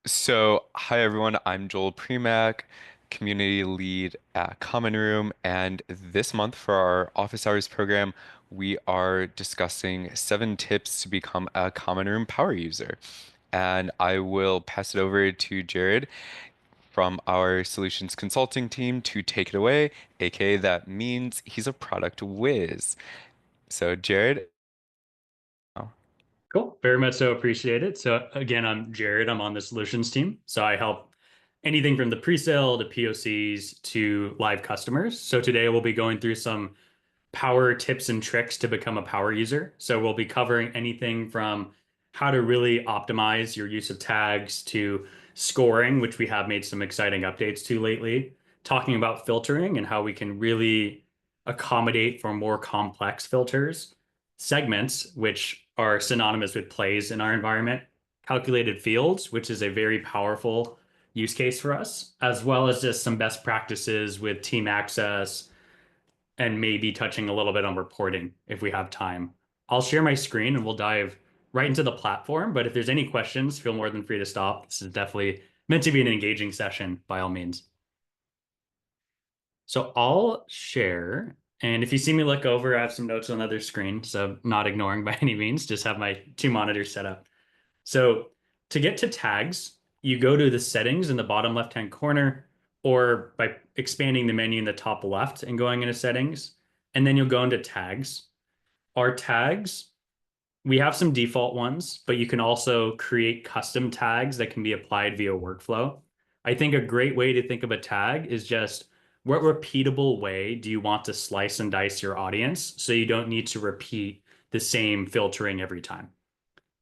Hi everyone, I'm Joel Premack, community lead at Common Room, and this month for our office hours program, we are discussing 7 tips to become a Common Room power user. And I will pass it over to Jared from our solutions consulting team to take it away, aka that means he's a product whiz. So Jared, oh, Cool. Very much so appreciate it. So again, I'm Jared. I'm on the solutions team. So I help anything from the pre-sale to POCs to live customers. So today we'll be going through some power tips and tricks to become a power user. So we'll be covering anything from how to really optimize your use of tags to scoring, which we have made some exciting updates to lately, talking about filtering and how we can really accommodate for more complex filters, segments, which are synonymous with plays in our environment, calculated fields, which is a very powerful use case for us, as well as just some best practices with team access and maybe touching a little bit on reporting if we have time. I'll share my screen and we'll dive right into the platform. But if there's any questions, feel more than free to stop. This is definitely meant to be an engaging session by all means. So I'll share. And if you see me look over, I have some notes on the other screen. So not ignoring by any means, just have my 2 monitors set up. So to get to tags, you go to the settings in the bottom left-hand corner, or by expanding the menu in the top left and going into settings, and then you'll go into tags. Our tags, we have some default ones, but you can also create custom tags that can be applied via workflow. I think a great way to think of a tag is just what repeatable way do you want to slice and dice your audience so you don't need to repeat the same filtering every time.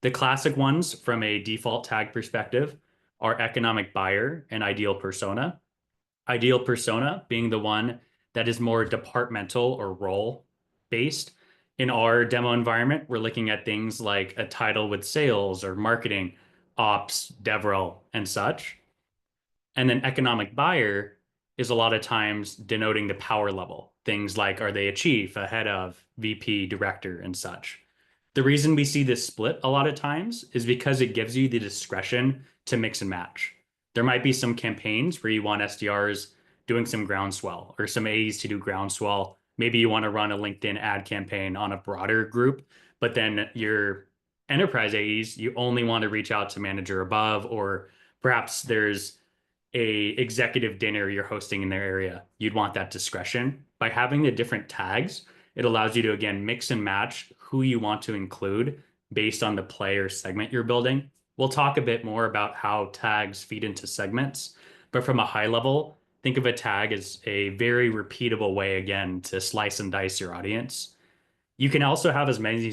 The classic ones from a default tag perspective are economic buyer and ideal persona. Ideal persona being the one that is more departmental or role based. In our demo environment, we're looking at things like a title with sales or marketing, ops, DevRel, and such. And then economic buyer is a lot of times denoting the power level. Things like are they a chief, a head of, VP, director, and such. The reason we see this split a lot of times is because it gives you the discretion to mix and match. There might be some campaigns where you want SDRs doing some groundswell or some A's to do groundswell. Maybe you want to run a LinkedIn ad campaign on a broader group, but then your enterprise AEs, you only want to reach out to manager above, or perhaps there's a executive dinner you're hosting in their area. You'd want that discretion. By having the different tags, it allows you to again mix and match who you want to include based on the player segment you're building. We'll talk a bit more about how tags feed into segments, but from a high level, think of a tag as a very repeatable way again to slice and dice your audience. You can also have as many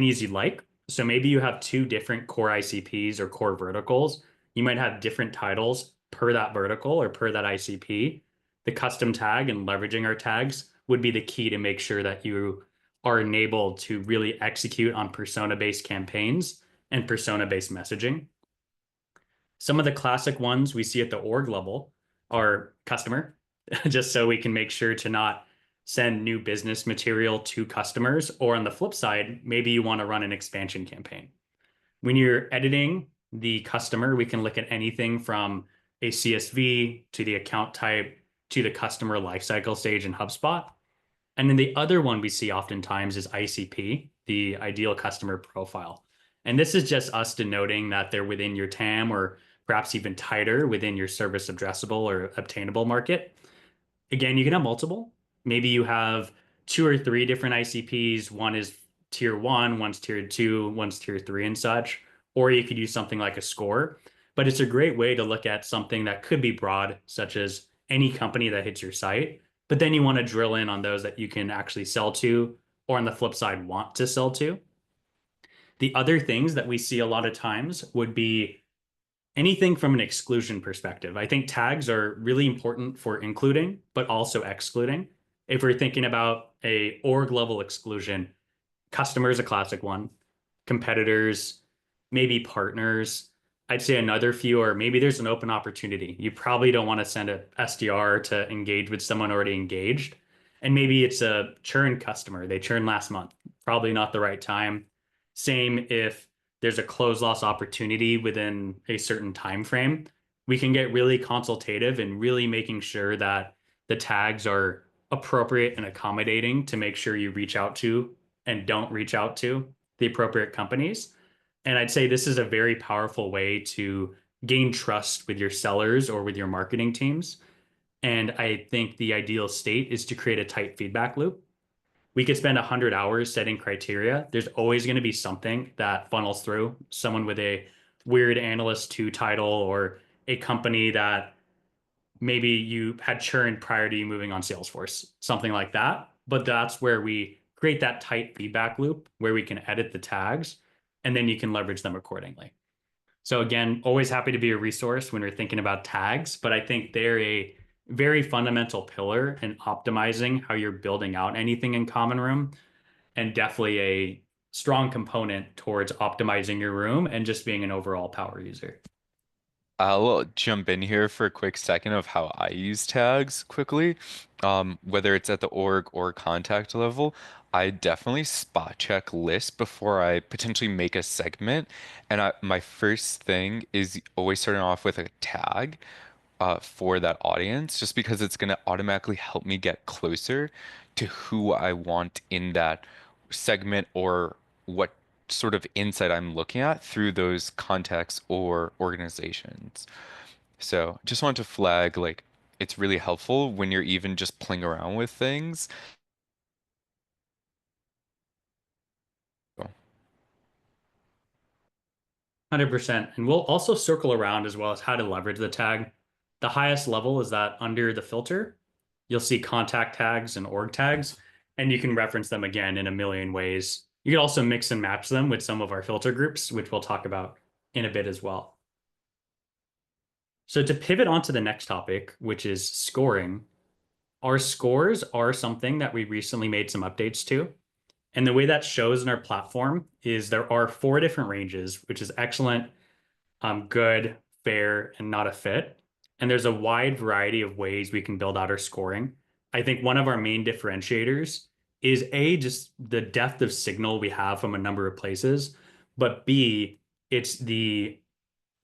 as you like. So maybe you have two different core ICPs or core verticals. You might have different titles per that vertical or per that ICP. The custom tag and leveraging our tags would be the key to make sure that you are enabled to really execute on persona-based campaigns and persona-based messaging. Some of the classic ones we see at the org level are customer, just so we can make sure to not send new business material to customers. Or on the flip side, maybe you want to run an expansion campaign. When you're editing the customer, we can look at anything from a CSV to the account type to the customer lifecycle stage in HubSpot. And then the other one we see oftentimes is ICP, the ideal customer profile. And this is just us denoting that they're within your TAM or perhaps even tighter within your service addressable or obtainable market. Again, you can have multiple. Maybe you have 2 or 3 different ICPs. One is tier one, one's tier two, one's tier three, and such. Or you could use something like a score. But it's a great way to look at something that could be broad, such as any company that hits your site. But then you want to drill in on those that you can actually sell to, or on the flip side, want to sell to. The other things that we see a lot of times would be anything from an exclusion perspective. I think tags are really important for including, but also excluding. If we're thinking about a org level exclusion, customer is a classic one, competitors, maybe partners. I'd say another few, or maybe there's an open opportunity. You probably don't want to send a SDR to engage with someone already engaged. And maybe it's a churn customer. They churned last month. Probably not the right time. Same if there's a close loss opportunity within a certain time frame, we can get really consultative and really making sure that the tags are appropriate and accommodating to make sure you reach out to and don't reach out to the appropriate companies. And I'd say this is a very powerful way to gain trust with your sellers or with your marketing teams. And I think the ideal state is to create a tight feedback loop. We could spend 100 hours setting criteria. There's always going to be something that funnels through someone with a weird analyst two title or a company that maybe you had churned prior to you moving on Salesforce, something like that. But that's where we create that tight feedback loop where we can edit the tags and then you can leverage them accordingly. So again, always happy to be a resource when we're thinking about tags, but I think they're a very fundamental pillar in optimizing how you're building out anything in Common Room and definitely a strong component towards optimizing your room and just being an overall power user. I'll jump in here for a quick second of how I use tags quickly. Whether it's at the org or contact level, I definitely spot check lists before I potentially make a segment. And my first thing is always starting off with a tag for that audience, just because it's going to automatically help me get closer to who I want in that segment or what sort of insight I'm looking at through those contexts or organizations. So just want to flag like it's really helpful when you're even just playing around with things. 100%. And we'll also circle around as well as how to leverage the tag. The highest level is that under the filter, you'll see contact tags and org tags, and you can reference them again in a million ways. You can also mix and match them with some of our filter groups, which we'll talk about in a bit as well. So to pivot onto the next topic, which is scoring, our scores are something that we recently made some updates to. And the way that shows in our platform is there are four different ranges, which is excellent, good, fair, and not a fit. And there's a wide variety of ways we can build out our scoring. I think one of our main differentiators is A, just the depth of signal we have from a number of places, but B, it's the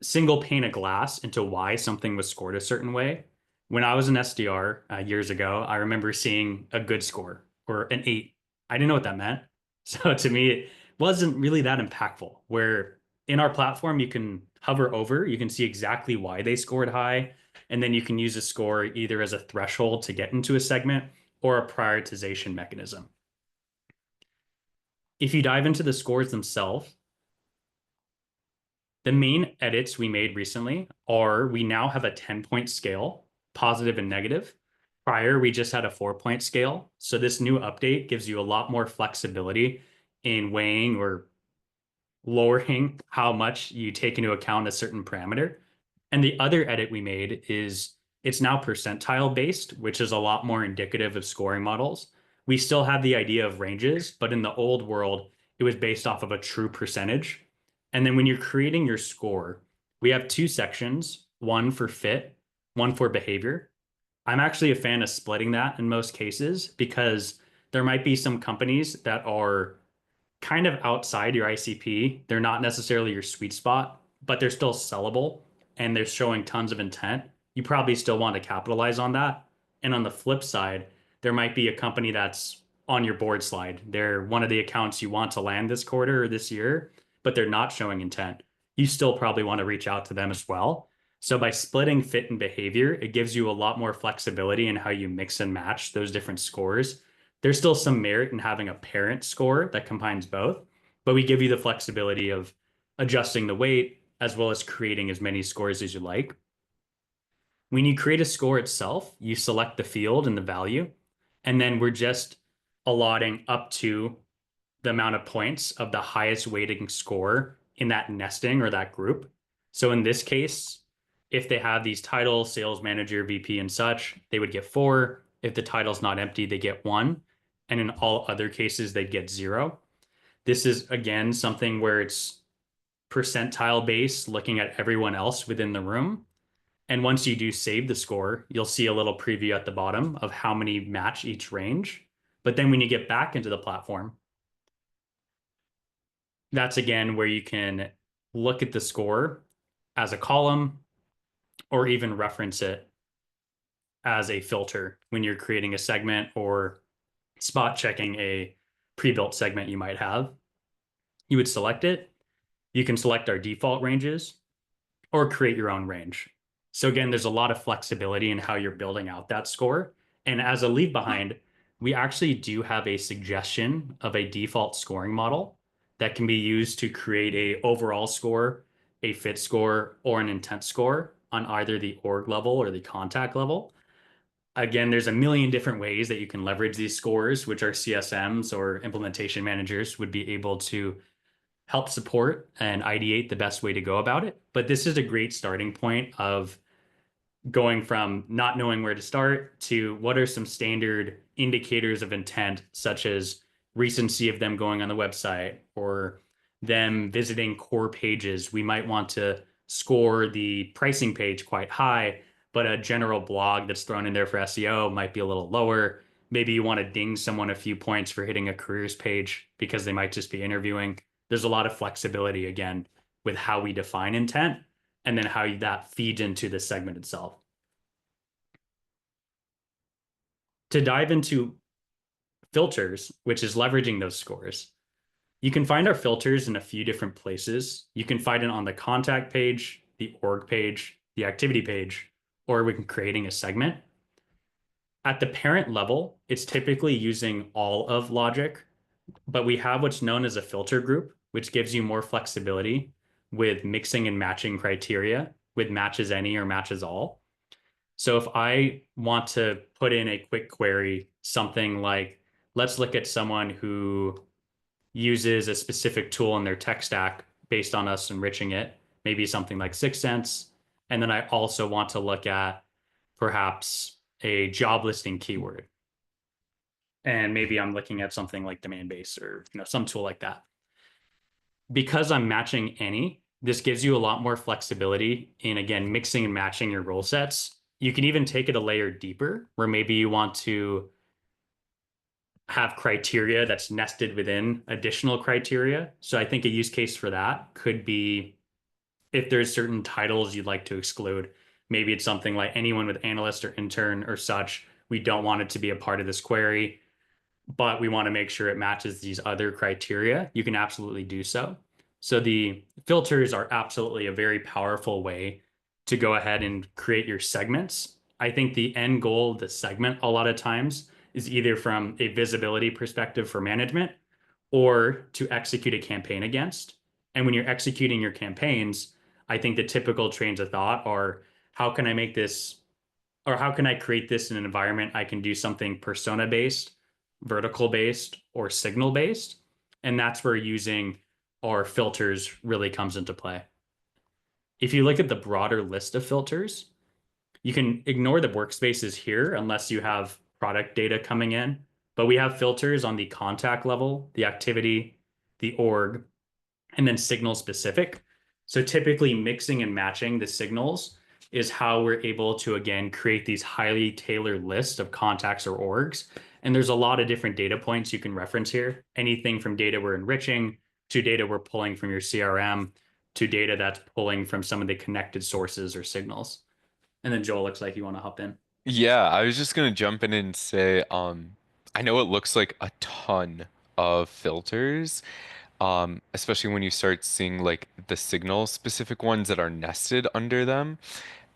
single pane of glass into why something was scored a certain way. When I was an SDR years ago, I remember seeing a good score or an 8. I didn't know what that meant. So to me, it wasn't really that impactful. Where in our platform, you can hover over, you can see exactly why they scored high, and then you can use a score either as a threshold to get into a segment or a prioritization mechanism. If you dive into the scores themselves, the main edits we made recently are we now have a 10-point scale, positive and negative. Prior, we just had a 4-point scale. So this new update gives you a lot more flexibility in weighing or lowering how much you take into account a certain parameter. And the other edit we made is it's now percentile based, which is a lot more indicative of scoring models. We still have the idea of ranges, but in the old world, it was based off of a true percentage. And then when you're creating your score, we have two sections, one for fit, one for behavior. I'm actually a fan of splitting that in most cases because there might be some companies that are kind of outside your ICP. They're not necessarily your sweet spot, but they're still sellable and they're showing tons of intent. You probably still want to capitalize on that. And on the flip side, there might be a company that's on your board slide. They're one of the accounts you want to land this quarter or this year, but they're not showing intent. You still probably want to reach out to them as well. So by splitting fit and behavior, it gives you a lot more flexibility in how you mix and match those different scores. There's still some merit in having a parent score that combines both, but we give you the flexibility of adjusting the weight as well as creating as many scores as you like. When you create a score itself, you select the field and the value, and then we're just allotting up to the amount of points of the highest weighting score in that nesting or that group. So in this case, if they have these titles, sales manager, VP, and such, they would get 4. If the title's not empty, they get 1. And in all other cases, they'd get 0. This is, again, something where it's percentile based, looking at everyone else within the room. And once you do save the score, you'll see a little preview at the bottom of how many match each range. But then when you get back into the platform, That's again where you can look at the score as a column or even reference it as a filter when you're creating a segment or spot checking a pre-built segment you might have. You would select it. You can select our default ranges or create your own range. So again, there's a lot of flexibility in how you're building out that score. And as a leave behind, we actually do have a suggestion of a default scoring model that can be used to create a overall score, a fit score, or an intent score on either the org level or the contact level. Again, there's a million different ways that you can leverage these scores, which our CSMs or implementation managers would be able to help support and ideate the best way to go about it. But this is a great starting point of going from not knowing where to start to what are some standard indicators of intent, such as recency of them going on the website or them visiting core pages. We might want to score the pricing page quite high, but a general blog that's thrown in there for SEO might be a little lower. Maybe you want to ding someone a few points for hitting a careers page because they might just be interviewing. There's a lot of flexibility again with how we define intent and then how that feeds into the segment itself. To dive into filters, which is leveraging those scores, you can find our filters in a few different places. You can find it on the contact page, the org page, the activity page, or we can creating a segment. At the parent level, it's typically using all of logic, but we have what's known as a filter group, which gives you more flexibility with mixing and matching criteria with matches any or matches all. So if I want to put in a quick query, something like, let's look at someone who uses a specific tool in their tech stack based on us enriching it, maybe something like 6 cents. And then I also want to look at perhaps a job listing keyword. And maybe I'm looking at something like domain base or some tool like that. Because I'm matching any, this gives you a lot more flexibility in, again, mixing and matching your role sets. You can even take it a layer deeper where maybe you want to have criteria that's nested within additional criteria. So I think a use case for that could be if there's certain titles you'd like to exclude. Maybe it's something like anyone with analyst or intern or such. We don't want it to be a part of this query, but we want to make sure it matches these other criteria. You can absolutely do so. So the filters are absolutely a very powerful way to go ahead and create your segments. I think the end goal of the segment a lot of times is either from a visibility perspective for management or to execute a campaign against. And when you're executing your campaigns, I think the typical trains of thought are how can I make this or how can I create this in an environment I can do something persona based, vertical based, or signal based? And that's where using our filters really comes into play. If you look at the broader list of filters, you can ignore the workspaces here unless you have product data coming in. But we have filters on the contact level, the activity, the org, and then signal specific. So typically mixing and matching the signals is how we're able to, again, create these highly tailored lists of contacts or orgs. And there's a lot of different data points you can reference here. Anything from data we're enriching to data we're pulling from your CRM to data that's pulling from some of the connected sources or signals. And then Joel looks like you want to hop in. Yeah, I was just gonna jump in and say, I know it looks like a ton of filters, especially when you start seeing like the signal specific ones that are nested under them.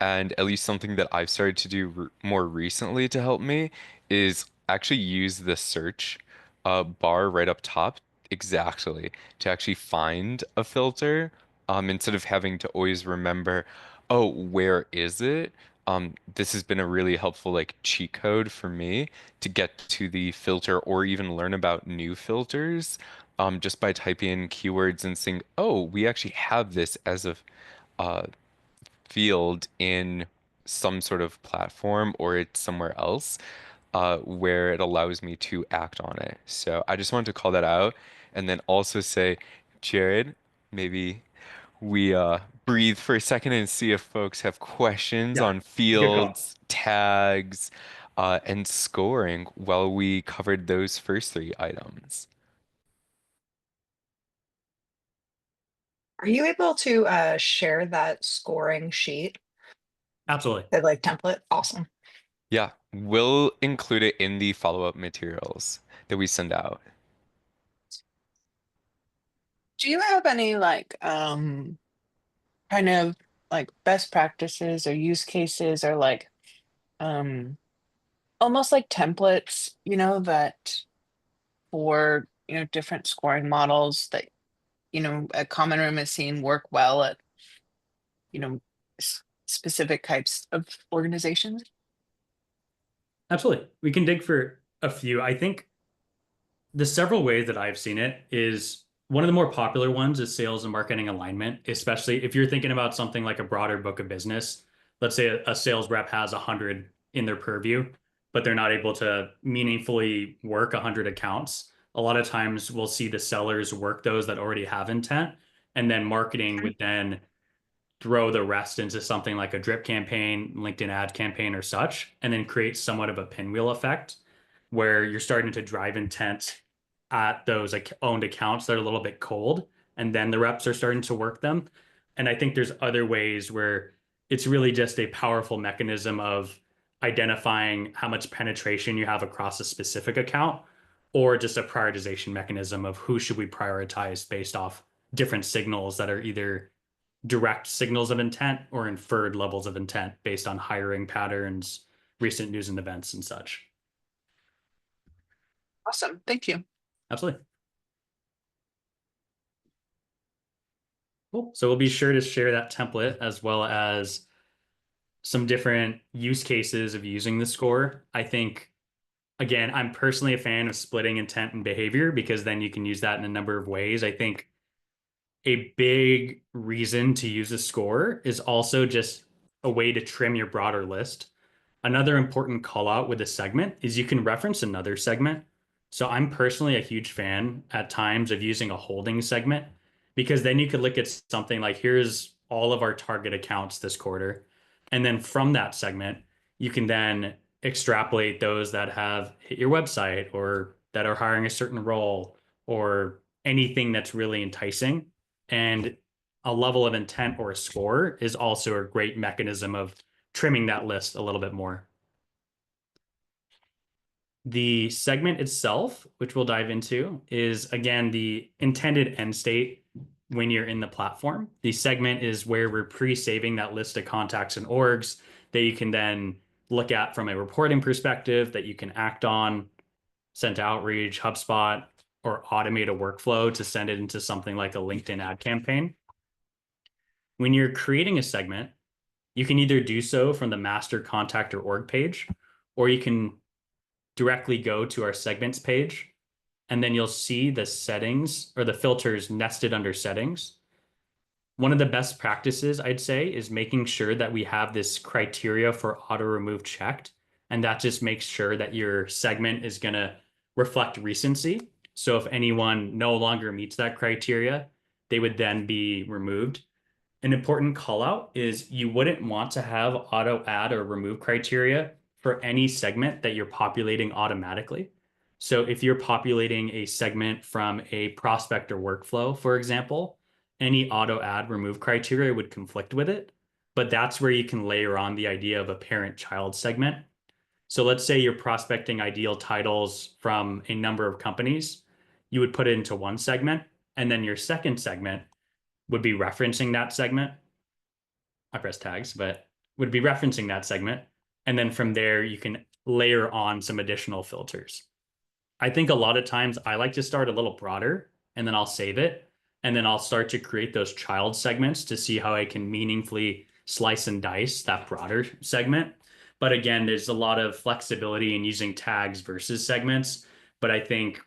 And at least something that I've started to do more recently to help me is actually use the search bar right up top exactly to actually find a filter instead of having to always remember, oh, where is it? This has been a really helpful like cheat code for me to get to the filter or even learn about new filters just by typing in keywords and saying, oh, we actually have this as a uh, field in some sort of platform or it's somewhere else where it allows me to act on it. So I just wanted to call that out and then also say, Jared, maybe we breathe for a second and see if folks have questions Yeah, on good call. fields, tags, and scoring while we covered those first three items. Are you able to share that scoring sheet, Absolutely. that like template? Awesome. Yeah, we'll include it in the follow-up materials that we send out. Do you have any kind of like best practices or use cases or like um almost like templates, that for, different scoring models that, a common room has seen work well at, you know, specific types of organizations? Absolutely. We can dig for a few. I think the several ways that I've seen it is one of the more popular ones is sales and marketing alignment, especially if you're thinking about something like a broader book of business. Let's say a sales rep has 100 in their purview, but they're not able to meaningfully work 100 accounts. A lot of times we'll see the sellers work those that already have intent, and then marketing would then throw the rest into something like a drip campaign, LinkedIn ad campaign, or such, and then create somewhat of a pinwheel effect where you're starting to drive intent at those like owned accounts that are a little bit cold, and then the reps are starting to work them. And I think there's other ways where it's really just a powerful mechanism of identifying how much penetration you have across a specific account, or just a prioritization mechanism of who should we prioritize based off different signals that are either direct signals of intent or inferred levels of intent based on hiring patterns, recent news and events, and such. Awesome. Thank you. Absolutely. Cool. So we'll be sure to share that template as well as some different use cases of using the score. I think, again, I'm personally a fan of splitting intent and behavior because then you can use that in a number of ways. I think a big reason to use a score is also just a way to trim your broader list. Another important call out with a segment is you can reference another segment. So I'm personally a huge fan at times of using a holding segment because then you could look at something like here's all of our target accounts this quarter. And then from that segment, you can then extrapolate those that have hit your website or that are hiring a certain role or anything that's really enticing. And a level of intent or a score is also a great mechanism of trimming that list a little bit more. The segment itself, which we'll dive into, is again the intended end state when you're in the platform. The segment is where we're pre-saving that list of contacts and orgs that you can then look at from a reporting perspective that you can act on, send to Outreach, HubSpot, or automate a workflow to send it into something like a LinkedIn ad campaign. When you're creating a segment, you can either do so from the master contact or org page, or you can directly go to our segments page, and then you'll see the settings or the filters nested under settings. One of the best practices, I'd say, is making sure that we have this criteria for auto remove checked. And that just makes sure that your segment is going to reflect recency. So if anyone no longer meets that criteria, they would then be removed. An important call out is you wouldn't want to have auto add or remove criteria for any segment that you're populating automatically. So if you're populating a segment from a prospect or workflow, for example, any auto add remove criteria would conflict with it. But that's where you can layer on the idea of a parent child segment. So let's say you're prospecting ideal titles from a number of companies. You would put it into one segment, and then your second segment would be referencing that segment. I press tags, but would be referencing that segment. And then from there, you can layer on some additional filters. I think a lot of times I like to start a little broader and then I'll save it. And then I'll start to create those child segments to see how I can meaningfully slice and dice that broader segment. But again, there's a lot of flexibility in using tags versus segments. But I think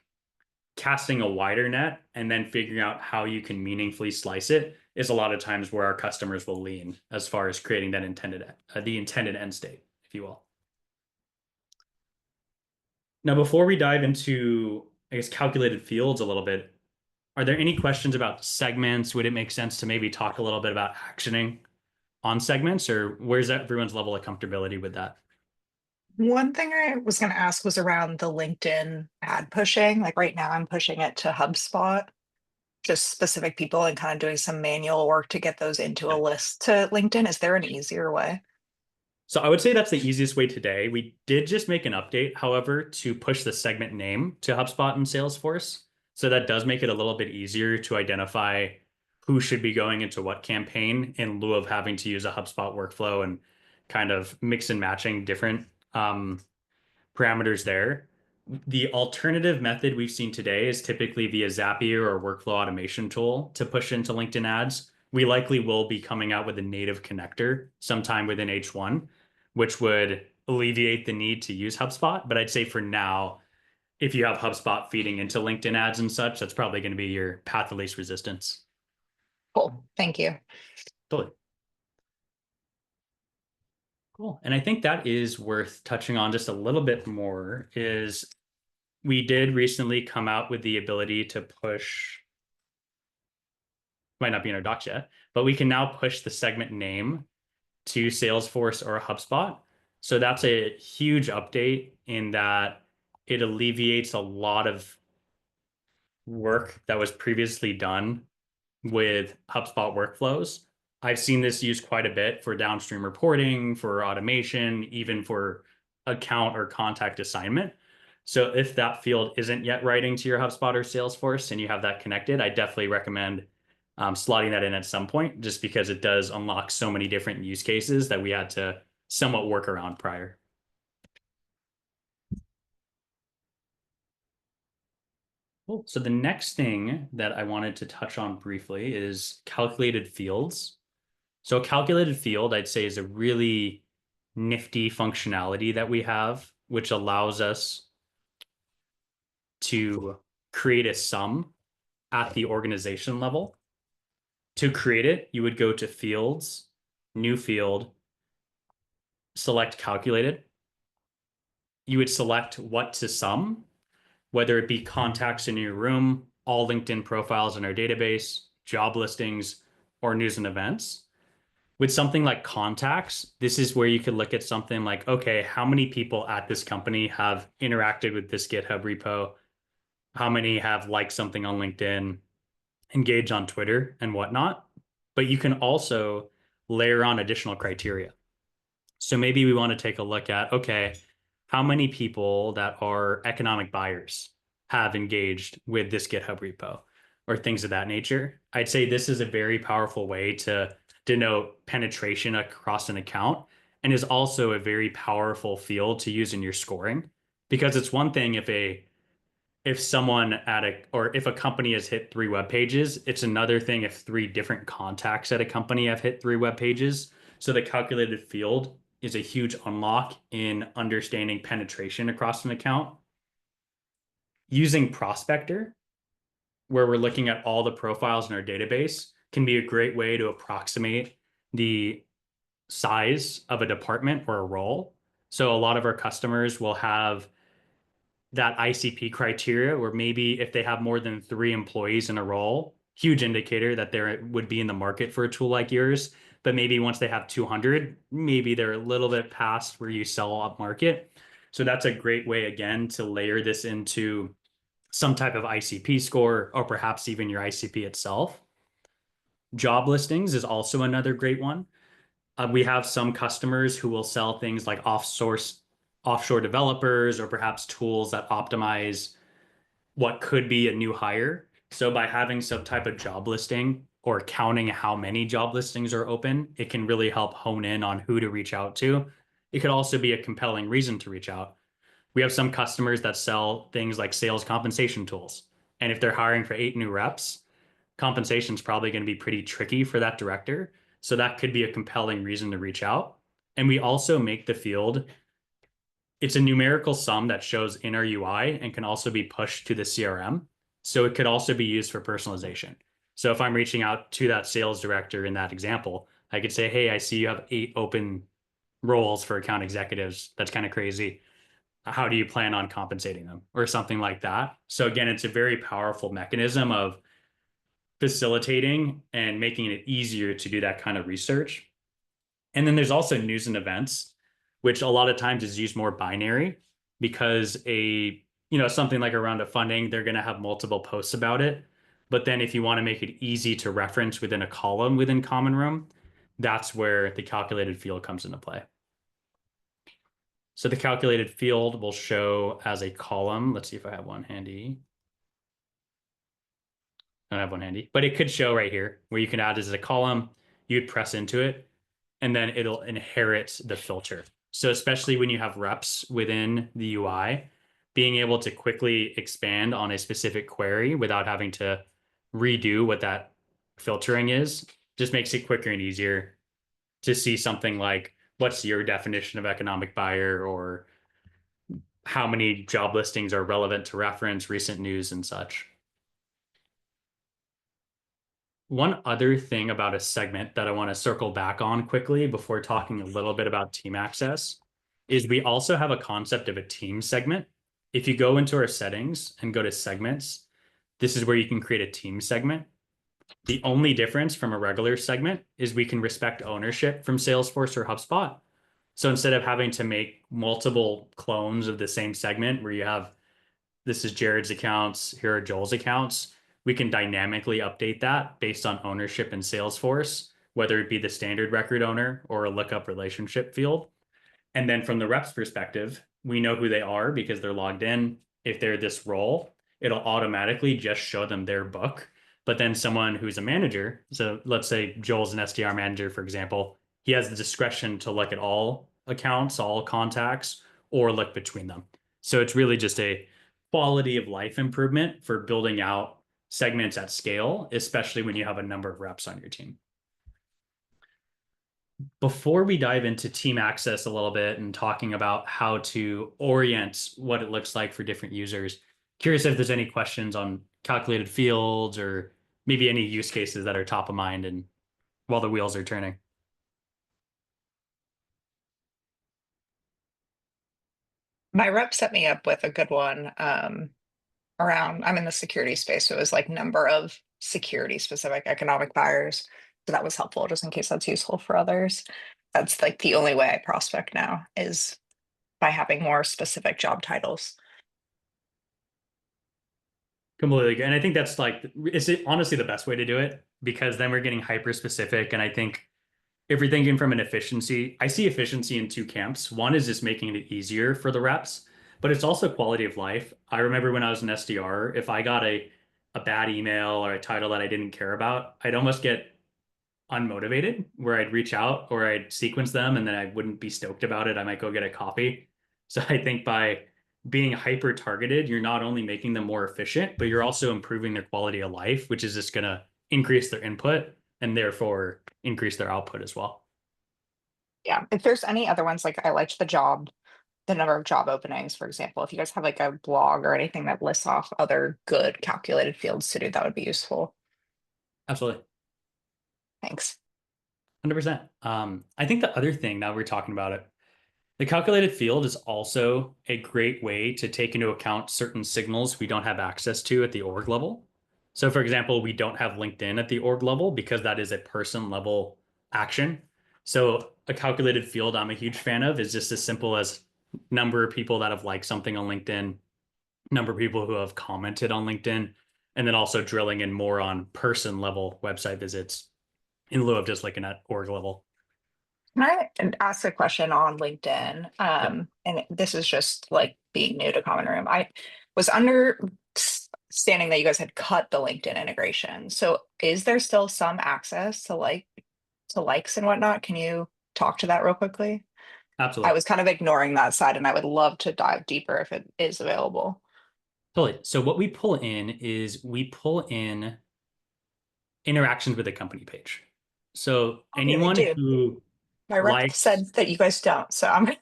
casting a wider net and then figuring out how you can meaningfully slice it is a lot of times where our customers will lean as far as creating that the intended end state, if you will. Now, before we dive into, I guess, calculated fields a little bit, are there any questions about segments? Would it make sense to maybe talk a little bit about actioning on segments, or where's everyone's level of comfortability with that? One thing I was going to ask was around the LinkedIn ad pushing. Like right now, I'm pushing it to HubSpot. just specific people and kind of doing some manual work to get those into a list to LinkedIn? Is there an easier way? So I would say that's the easiest way today. We did just make an update, however, to push the segment name to HubSpot and Salesforce. So that does make it a little bit easier to identify who should be going into what campaign in lieu of having to use a HubSpot workflow and kind of mix and matching different parameters there. The alternative method we've seen today is typically via Zapier or workflow automation tool to push into LinkedIn ads. We likely will be coming out with a native connector sometime within H1, which would alleviate the need to use HubSpot. But I'd say for now, if you have HubSpot feeding into LinkedIn ads and such, that's probably going to be your path of least resistance. Cool. Thank you. Totally. Cool. And I think that is worth touching on just a little bit more is we did recently come out with the ability to push, might not be in our docs yet, but we can now push the segment name to Salesforce or HubSpot. So that's a huge update in that it alleviates a lot of work that was previously done with HubSpot workflows. I've seen this used quite a bit for downstream reporting, for automation, even for account or contact assignment. So if that field isn't yet writing to your HubSpot or Salesforce and you have that connected, I definitely recommend slotting that in at some point, just because it does unlock so many different use cases that we had to somewhat work around prior. Cool. So the next thing that I wanted to touch on briefly is calculated fields. So a calculated field, I'd say, is a really nifty functionality that we have, which allows us to create a sum at the organization level. To create it, you would go to Fields, New Field, select Calculated. You would select what to sum, whether it be contacts in your room, all LinkedIn profiles in our database, job listings, or news and events. With something like contacts, this is where you could look at something like, okay, how many people at this company have interacted with this GitHub repo? How many have liked something on LinkedIn, engaged on Twitter, and whatnot? But you can also layer on additional criteria. So maybe we want to take a look at, okay, how many people that are economic buyers have engaged with this GitHub repo or things of that nature? I'd say this is a very powerful way to denote penetration across an account and is also a very powerful field to use in your scoring, because it's one thing if someone at a or if a company has hit 3 web pages, it's another thing if 3 different contacts at a company have hit 3 web pages. So the calculated field is a huge unlock in understanding penetration across an account. Using Prospector, where we're looking at all the profiles in our database, can be a great way to approximate the size of a department or a role. So a lot of our customers will have that ICP criteria where maybe if they have more than 3 employees in a role, huge indicator that they would be in the market for a tool like yours. But maybe once they have 200, maybe they're a little bit past where you sell up market. So that's a great way, again, to layer this into some type of ICP score or perhaps even your ICP itself. Job listings is also another great one. We have some customers who will sell things like offshore developers or perhaps tools that optimize what could be a new hire. So by having some type of job listing or counting how many job listings are open, it can really help hone in on who to reach out to. It could also be a compelling reason to reach out. We have some customers that sell things like sales compensation tools. And if they're hiring for 8 new reps, compensation is probably going to be pretty tricky for that director. So that could be a compelling reason to reach out. And we also make the field, it's a numerical sum that shows in our UI and can also be pushed to the CRM. So it could also be used for personalization. So if I'm reaching out to that sales director in that example, I could say, hey, I see you have 8 open roles for account executives. That's kind of crazy. How do you plan on compensating them or something like that? So again, it's a very powerful mechanism of facilitating and making it easier to do that kind of research. And then there's also news and events, which a lot of times is used more binary because something like a round of funding, they're going to have multiple posts about it. But then if you want to make it easy to reference within a column within Common Room, that's where the calculated field comes into play. So the calculated field will show as a column. Let's see if I have one handy. I don't have one handy, but it could show right here where you can add as a column. You'd press into it, and then it'll inherit the filter. So especially when you have reps within the UI, being able to quickly expand on a specific query without having to redo what that filtering is just makes it quicker and easier to see something like what's your definition of economic buyer, or how many job listings are relevant to reference, recent news, and such. One other thing about a segment that I want to circle back on quickly before talking a little bit about team access is we also have a concept of a team segment. If you go into our settings and go to segments, this is where you can create a team segment. The only difference from a regular segment is we can respect ownership from Salesforce or HubSpot. So instead of having to make multiple clones of the same segment where you have, this is Jared's accounts, here are Joel's accounts, we can dynamically update that based on ownership in Salesforce, whether it be the standard record owner or a lookup relationship field. And then from the rep's perspective, we know who they are because they're logged in. If they're this role, it'll automatically just show them their book. But then someone who's a manager, so let's say Joel's an SDR manager, for example, he has the discretion to look at all accounts, all contacts, or look between them. So it's really just a quality of life improvement for building out segments at scale, especially when you have a number of reps on your team. Before we dive into team access a little bit and talking about how to orient what it looks like for different users, curious if there's any questions on calculated fields or maybe any use cases that are top of mind and while the wheels are turning. My rep set me up with a good one around, I'm in the security space, so it was like number of security specific economic buyers. So that was helpful just in case that's useful for others. That's like the only way I prospect now is by having more specific job titles. Completely. And I think that's like, it's honestly the best way to do it because then we're getting hyper specific. And I think if you're thinking from an efficiency, I see efficiency in two camps. One is just making it easier for the reps, but it's also quality of life. I remember when I was an SDR, if I got a bad email or a title that I didn't care about, I'd almost get unmotivated where I'd reach out or I'd sequence them and then I wouldn't be stoked about it. I might go get a coffee. So I think by being hyper targeted, you're not only making them more efficient, but you're also improving their quality of life, which is just going to increase their input and therefore increase their output as well. Yeah. If there's any other ones, like I liked the number of job openings, for example. If you guys have like a blog or anything that lists off other good calculated fields to do, that would be useful. Absolutely. Thanks. 100%. I think the other thing now we're talking about it, the calculated field is also a great way to take into account certain signals we don't have access to at the org level. So for example, we don't have LinkedIn at the org level because that is a person level action. So a calculated field I'm a huge fan of is just as simple as number of people that have liked something on LinkedIn, number of people who have commented on LinkedIn, and then also drilling in more on person level website visits in lieu of just looking at org level. Can I ask a question on LinkedIn? Yeah, And this is just like being new to Common Room. I was understanding that you guys had cut the LinkedIn integration. So is there still some access to likes and whatnot? Can you talk to that real quickly? I absolutely. was kind of ignoring that side and I would love to dive deeper if it is available. Totally. So what we pull in is we pull in interactions with the company page. So Oh, yeah, they anyone do. who My rep likes, said that you guys don't, so I'm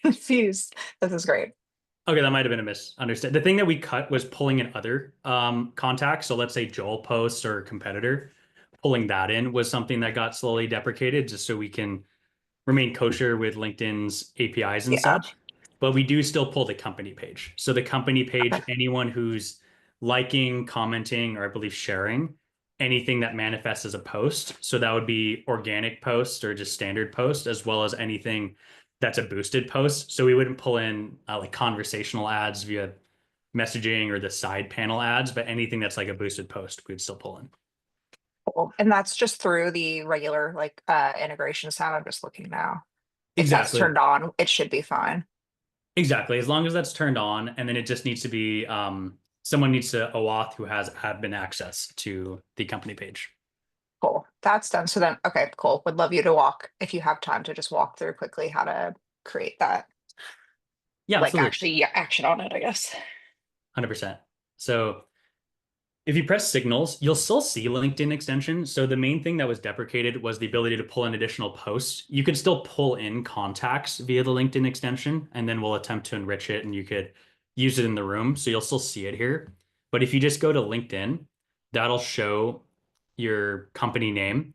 confused. This is great. okay, that might have been a misunderstanding. The thing that we cut was pulling in other contacts. So let's say Joel posts or a competitor, pulling that in was something that got slowly deprecated just so we can remain kosher with LinkedIn's APIs and Yeah. such. But we do still pull the company page. So the company Okay. page, anyone who's liking, commenting, or I believe sharing anything that manifests as a post. So that would be organic post or just standard post, as well as anything that's a boosted post. So we wouldn't pull in like conversational ads via messaging or the side panel ads, but anything that's like a boosted post, we'd still pull in. Cool. And that's just through the regular like integration tab. I'm just looking now. If that's Exactly. turned on, it should be fine. Exactly. As long as that's turned on, and then it just needs to be someone needs to OAuth who has admin access to the company page. Cool. That's done. So then, okay, cool. Would love you to walk, if you have time to just walk through quickly how to create that, Yeah, like absolutely. actually action on it, I guess. 100%. So if you press signals, you'll still see LinkedIn extension. So the main thing that was deprecated was the ability to pull in additional posts. You could still pull in contacts via the LinkedIn extension, and then we'll attempt to enrich it and you could use it in the room. So you'll still see it here. But if you just go to LinkedIn, that'll show your company name.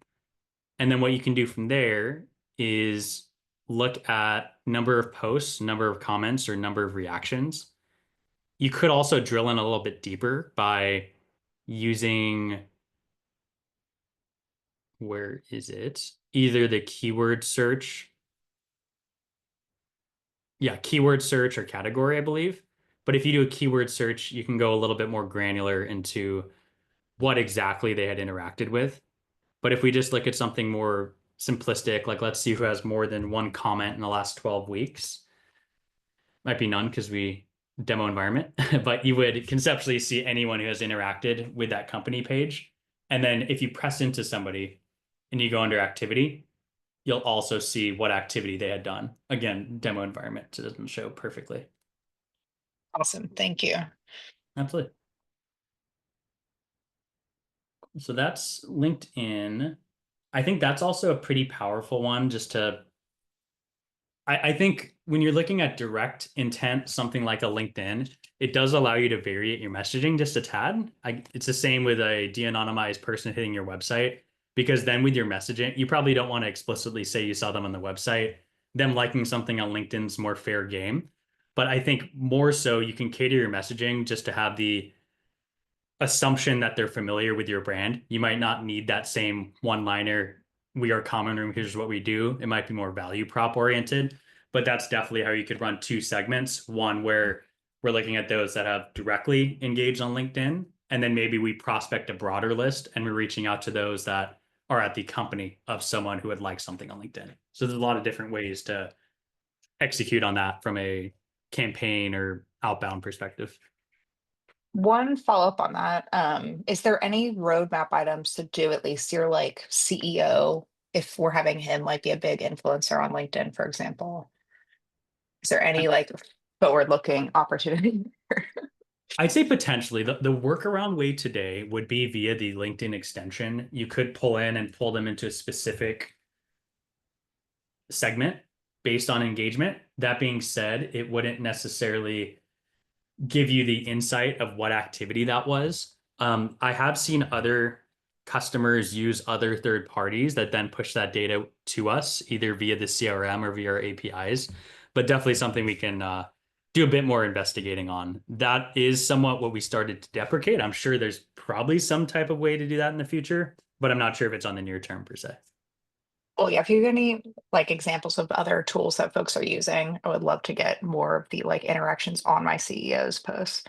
And then what you can do from there is look at number of posts, number of comments, or number of reactions. You could also drill in a little bit deeper by using, where is it? Either the keyword search. Yeah, keyword search or category, I believe. But if you do a keyword search, you can go a little bit more granular into what exactly they had interacted with. But if we just look at something more simplistic, like let's see who has more than one comment in the last 12 weeks, might be none because we demo environment, but you would conceptually see anyone who has interacted with that company page. And then if you press into somebody and you go under activity, you'll also see what activity they had done. Again, demo environment, so it doesn't show perfectly. Awesome. Thank you. Absolutely. So that's LinkedIn. I think that's also a pretty powerful one just to I think when you're looking at direct intent, something like a LinkedIn, it does allow you to vary your messaging just a tad. It's the same with a de-anonymized person hitting your website, because then with your messaging, you probably don't want to explicitly say you saw them on the website. Them liking something on LinkedIn's more fair game. But I think more so you can cater your messaging just to have the assumption that they're familiar with your brand. You might not need that same one liner. We are Common Room. Here's what we do. It might be more value prop oriented, but that's definitely how you could run two segments. One where we're looking at those that have directly engaged on LinkedIn, and then maybe we prospect a broader list and we're reaching out to those that are at the company of someone who would like something on LinkedIn. So there's a lot of different ways to execute on that from a campaign or outbound perspective. One follow-up on that. Is there any roadmap items to do at least your like CEO if we're having him like be a big influencer on LinkedIn, for example? Is there any like forward-looking opportunity? I'd say potentially the workaround way today would be via the LinkedIn extension. You could pull in and pull them into a specific segment based on engagement. That being said, it wouldn't necessarily give you the insight of what activity that was. I have seen other customers use other third parties that then push that data to us, either via the CRM or via our APIs, but definitely something we can do a bit more investigating on. That is somewhat what we started to deprecate. I'm sure there's probably some type of way to do that in the future, but I'm not sure if it's on the near term per se. Oh yeah, if you have any like examples of other tools that folks are using, I would love to get more of the like interactions on my CEO's posts.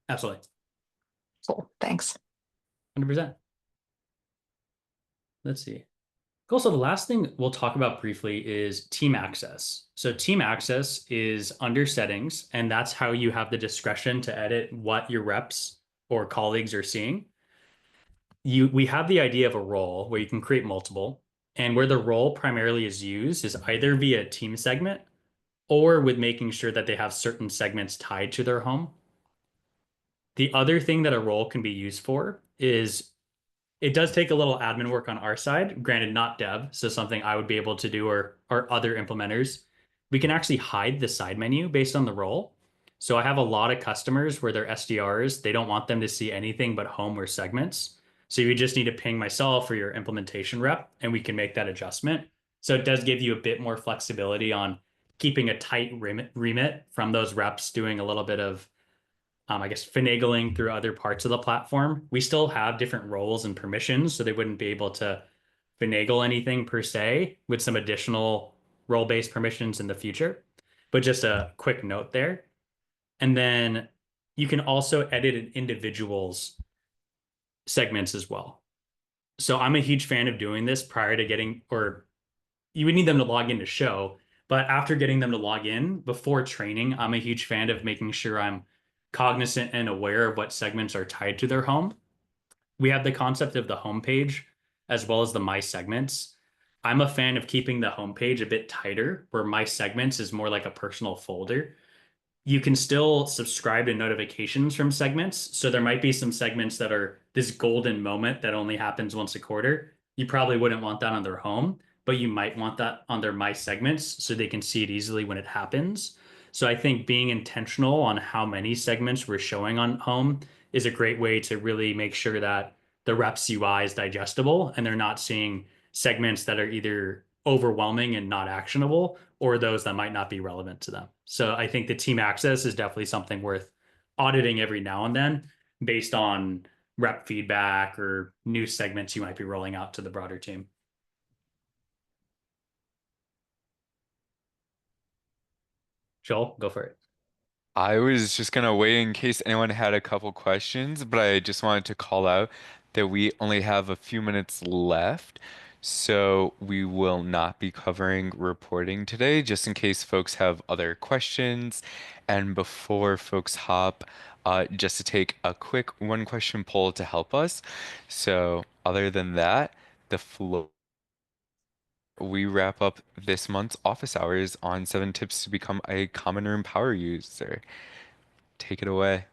Absolutely. Cool. Thanks. 100%. Let's see. Cool. So the last thing we'll talk about briefly is team access. So team access is under settings, and that's how you have the discretion to edit what your reps or colleagues are seeing. We have the idea of a role where you can create multiple, and where the role primarily is used is either via team segment or with making sure that they have certain segments tied to their home. The other thing that a role can be used for is it does take a little admin work on our side, granted not dev, so something I would be able to do or other implementers. We can actually hide the side menu based on the role. So I have a lot of customers where they're SDRs, they don't want them to see anything but home or segments. So you just need to ping myself or your implementation rep, and we can make that adjustment. So it does give you a bit more flexibility on keeping a tight remit from those reps doing a little bit of I guess, finagling through other parts of the platform. We still have different roles and permissions, so they wouldn't be able to finagle anything per se with some additional role-based permissions in the future. But just a quick note there. And then you can also edit an individual's segments as well. So I'm a huge fan of doing this prior to getting, or you would need them to log in to show, but after getting them to log in before training, I'm a huge fan of making sure I'm cognizant and aware of what segments are tied to their home. We have the concept of the homepage as well as the My Segments. I'm a fan of keeping the homepage a bit tighter, where My Segments is more like a personal folder. You can still subscribe to notifications from segments. So there might be some segments that are this golden moment that only happens once a quarter. You probably wouldn't want that on their home, but you might want that on their My Segments so they can see it easily when it happens. So I think being intentional on how many segments we're showing on home is a great way to really make sure that the reps UI is digestible and they're not seeing segments that are either overwhelming and not actionable or those that might not be relevant to them. So I think the team access is definitely something worth auditing every now and then based on rep feedback or new segments you might be rolling out to the broader team. Joel, go for it. I was just gonna wait in case anyone had a couple questions, but I just wanted to call out that we only have a few minutes left, so we will not be covering reporting today, just in case folks have other questions. And before folks hop, just to take a quick one question poll to help us. So other than that, the flow we wrap up this month's office hours on 7 tips to become a common room power user. Take it away.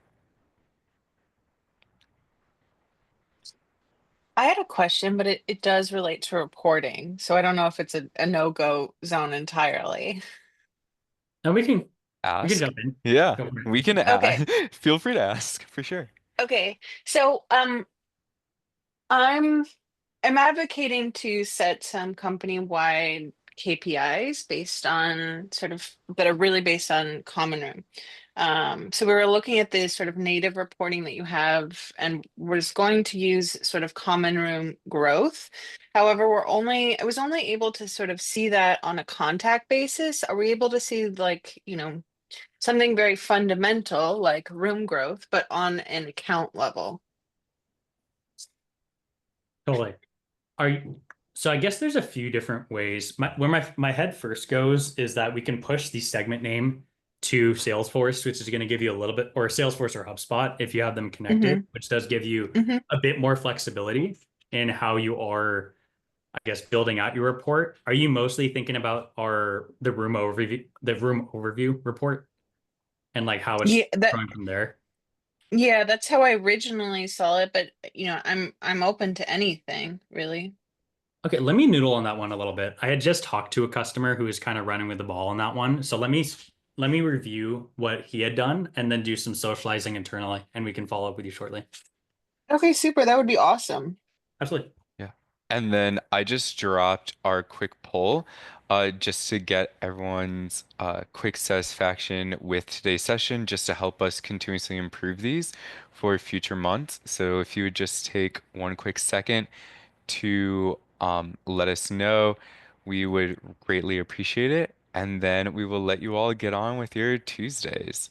I had a question, but it does relate to reporting. So I don't know if it's a no-go zone entirely. And we can Ask. jump in. Yeah, Go for we it. can Okay. ask. Feel free to ask for sure. Okay. So I'm I'm advocating to set some company-wide KPIs based on sort of that are really based on common room. So we were looking at this sort of native reporting that you have, and we're just going to use sort of common room growth. However, I was only able to sort of see that on a contact basis. Are we able to see like, something very fundamental like room growth, but on an account level? Totally. Are you, so I guess there's a few different ways. Where my head first goes is that we can push the segment name to Salesforce, which is going to give you a little bit, or Salesforce or HubSpot if you have them connected, Hmm. which does give you Hmm. a bit more flexibility in how you are, I guess, building out your report. Are you mostly thinking about the room overview report, and like how it's Yeah, that growing from there? yeah, that's how I originally saw it, but I'm open to anything, really. Okay, let me noodle on that one a little bit. I had just talked to a customer who was kind of running with the ball on that one. So let me review what he had done and then do some socializing internally, and we can follow up with you shortly. Okay, super. That would be awesome. Absolutely. Yeah. And then I just dropped our quick poll just to get everyone's quick satisfaction with today's session, just to help us continuously improve these for future months. So if you would just take one quick second to let us know, we would greatly appreciate it. And then we will let you all get on with your Tuesdays.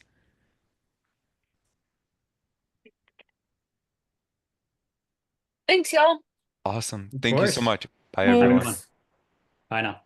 Thanks, y'all. Awesome. Of Thank you so course. much. Bye, Have a good everyone. one. Thanks. Bye now.